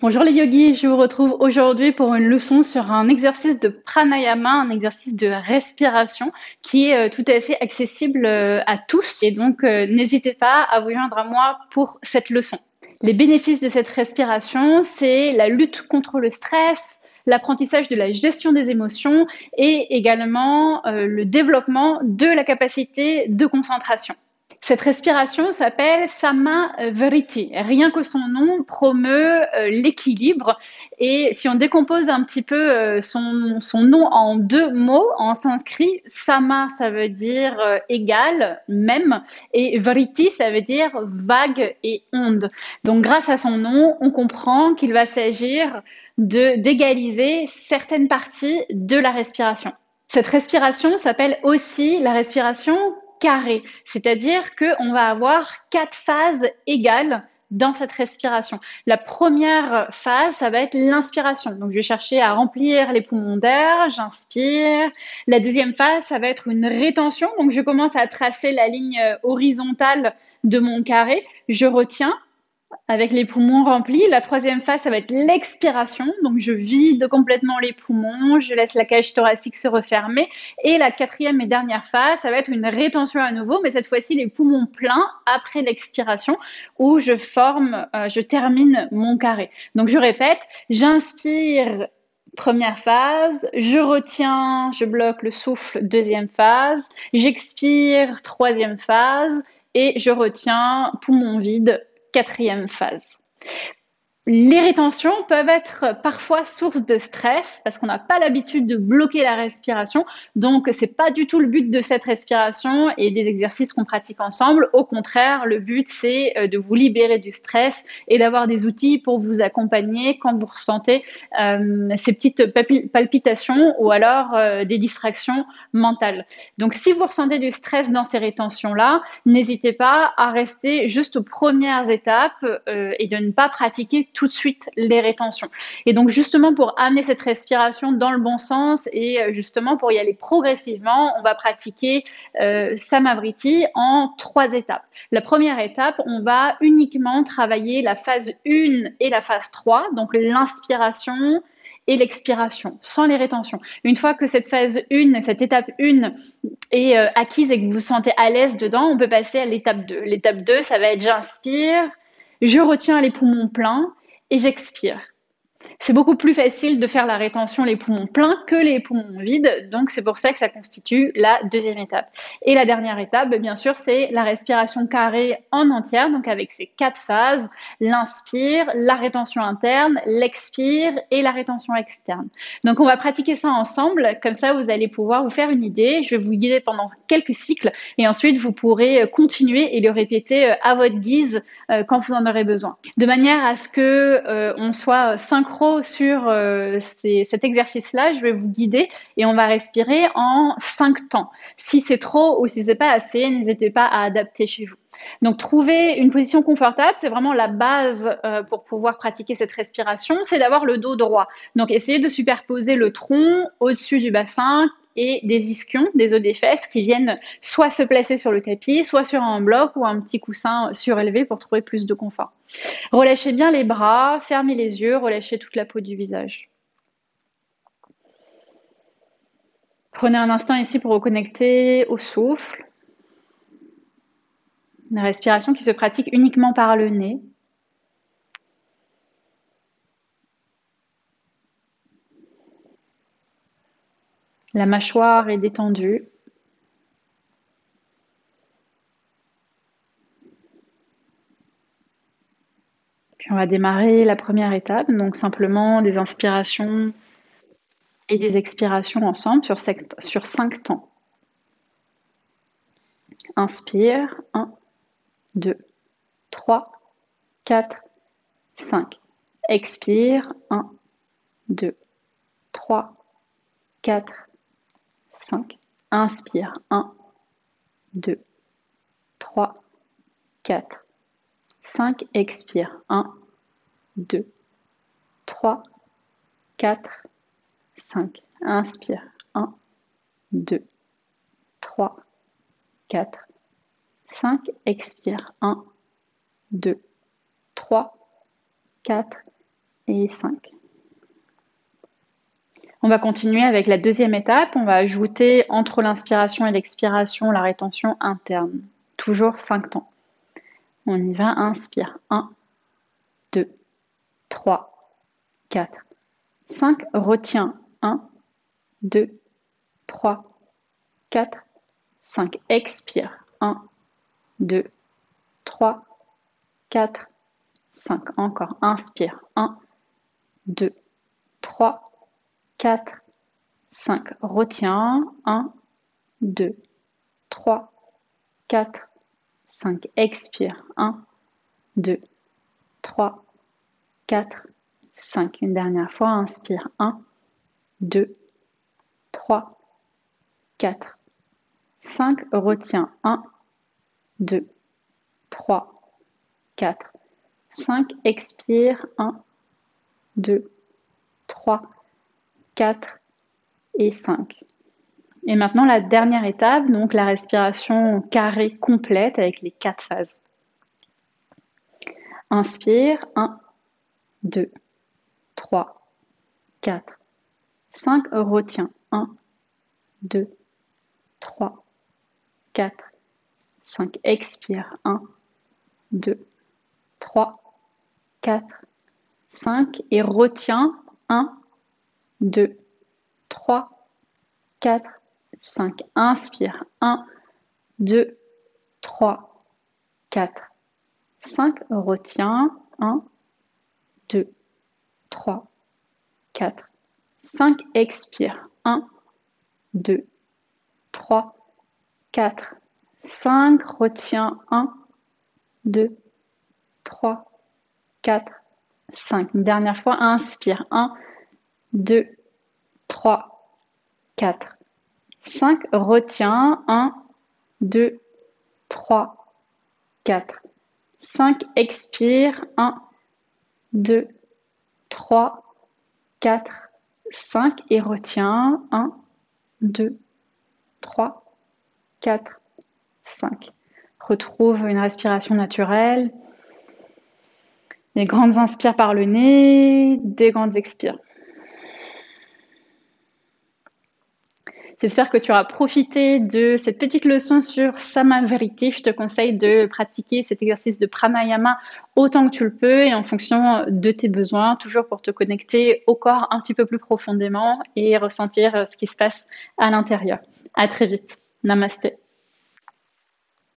Bonjour les yogis, je vous retrouve aujourd'hui pour une leçon sur un exercice de pranayama, un exercice de respiration qui est tout à fait accessible à tous. Et donc, n'hésitez pas à vous joindre à moi pour cette leçon. Les bénéfices de cette respiration, c'est la lutte contre le stress, l'apprentissage de la gestion des émotions et également le développement de la capacité de concentration. Cette respiration s'appelle Samavriti. Rien que son nom promeut l'équilibre. Et si on décompose un petit peu son nom en deux mots, en sanskrit, Sama, ça veut dire égal, même, et Vriti, ça veut dire vague et onde. Donc, grâce à son nom, on comprend qu'il va s'agir d'égaliser certaines parties de la respiration. Cette respiration s'appelle aussi la respiration carré, c'est-à-dire qu'on va avoir 4 phases égales dans cette respiration. La première phase, ça va être l'inspiration. Donc, je vais chercher à remplir les poumons d'air, j'inspire. La deuxième phase, ça va être une rétention. Donc, je commence à tracer la ligne horizontale de mon carré. Je retiens avec les poumons remplis. La troisième phase, ça va être l'expiration. Donc, je vide complètement les poumons, je laisse la cage thoracique se refermer. Et la quatrième et dernière phase, ça va être une rétention à nouveau, mais cette fois-ci, les poumons pleins après l'expiration, où je termine mon carré. Donc, je répète, j'inspire. Première phase, je retiens, je bloque le souffle, deuxième phase, j'expire, troisième phase, et je retiens, poumon vide, quatrième phase. Les rétentions peuvent être parfois source de stress parce qu'on n'a pas l'habitude de bloquer la respiration. Donc, c'est pas du tout le but de cette respiration et des exercices qu'on pratique ensemble. Au contraire, le but, c'est de vous libérer du stress et d'avoir des outils pour vous accompagner quand vous ressentez ces petites palpitations ou alors des distractions mentales. Donc, si vous ressentez du stress dans ces rétentions-là, n'hésitez pas à rester juste aux premières étapes et de ne pas pratiquer tout de suite les rétentions. Et donc justement pour amener cette respiration dans le bon sens et justement pour y aller progressivement, on va pratiquer Samavriti en 3 étapes. La première étape, on va uniquement travailler la phase 1 et la phase 3, donc l'inspiration et l'expiration, sans les rétentions. Une fois que cette phase 1, cette étape 1 est acquise et que vous vous sentez à l'aise dedans, on peut passer à l'étape 2. L'étape 2, ça va être j'inspire, je retiens les poumons pleins et j'expire. C'est beaucoup plus facile de faire la rétention les poumons pleins que les poumons vides, donc c'est pour ça que ça constitue la deuxième étape. Et la dernière étape, bien sûr, c'est la respiration carrée en entière, donc avec ces 4 phases, l'inspire, la rétention interne, l'expire et la rétention externe. Donc on va pratiquer ça ensemble, comme ça vous allez pouvoir vous faire une idée. Je vais vous guider pendant quelques cycles et ensuite vous pourrez continuer et le répéter à votre guise quand vous en aurez besoin. De manière à ce que on soit synchro sur cet exercice-là, je vais vous guider et on va respirer en 5 temps. Si c'est trop ou si c'est pas assez, n'hésitez pas à adapter chez vous. Donc, trouver une position confortable, c'est vraiment la base pour pouvoir pratiquer cette respiration, c'est d'avoir le dos droit. Donc, essayez de superposer le tronc au-dessus du bassin et des ischions, des os des fesses qui viennent soit se placer sur le tapis, soit sur un bloc ou un petit coussin surélevé pour trouver plus de confort. Relâchez bien les bras, fermez les yeux, relâchez toute la peau du visage. Prenez un instant ici pour vous connecter au souffle. Une respiration qui se pratique uniquement par le nez. La mâchoire est détendue. Puis on va démarrer la première étape, donc simplement des inspirations et des expirations ensemble sur 5 temps. Inspire, 1, 2, 3, 4, 5. Expire, 1, 2, 3, 4, 5. Inspire, 1, 2, 3, 4, 5. Expire, 1, 2, 3, 4, 5. Inspire, 1, 2, 3, 4, 5. Expire, 1, 2, 3, 4, et 5. On va continuer avec la deuxième étape. On va ajouter entre l'inspiration et l'expiration la rétention interne. Toujours 5 temps. On y va, inspire. 1, 2, 3, 4, 5. Retiens. 1, 2, 3, 4, 5. Expire. 1, 2, 3, 4, 5. Encore. Inspire. 1, 2, 3, 4, 5. Retiens. 1, 2, 3, 4, 5. Expire. 1, 2, 3, 4, 5. Une dernière fois. Inspire. 1, 2, 3, 4, 5. Retiens. 1, 2, 3, 4, 5. Expire. 1, 2, 3, 4 et 5. Et maintenant, la dernière étape, donc la respiration carrée complète avec les 4 phases. Inspire, 1, 2, 3, 4, 5. Retiens, 1, 2, 3, 4, 5. Expire, 1, 2, 3, 4, 5. Et retiens, 1, 2, 3, 4, 5. Inspire, 1, 2, 3, 4, 5. Retiens, 1, 2, 3, 4, 5. Expire, 1, 2, 3, 4, 5. Retiens, 1, 2, 3, 4, 5. Une dernière fois, inspire, 1, 2, 3, 4, 5. Retiens, 1, 2, 3, 4, 5. Expire, 1, 2, 3, 4, 5. Et retiens, 1, 2, 3, 4, 5. Retrouve une respiration naturelle. Des grandes inspires par le nez, des grandes expires. J'espère que tu auras profité de cette petite leçon sur Samavriti. Je te conseille de pratiquer cet exercice de pranayama autant que tu le peux et en fonction de tes besoins, toujours pour te connecter au corps un petit peu plus profondément et ressentir ce qui se passe à l'intérieur. À très vite. Namasté.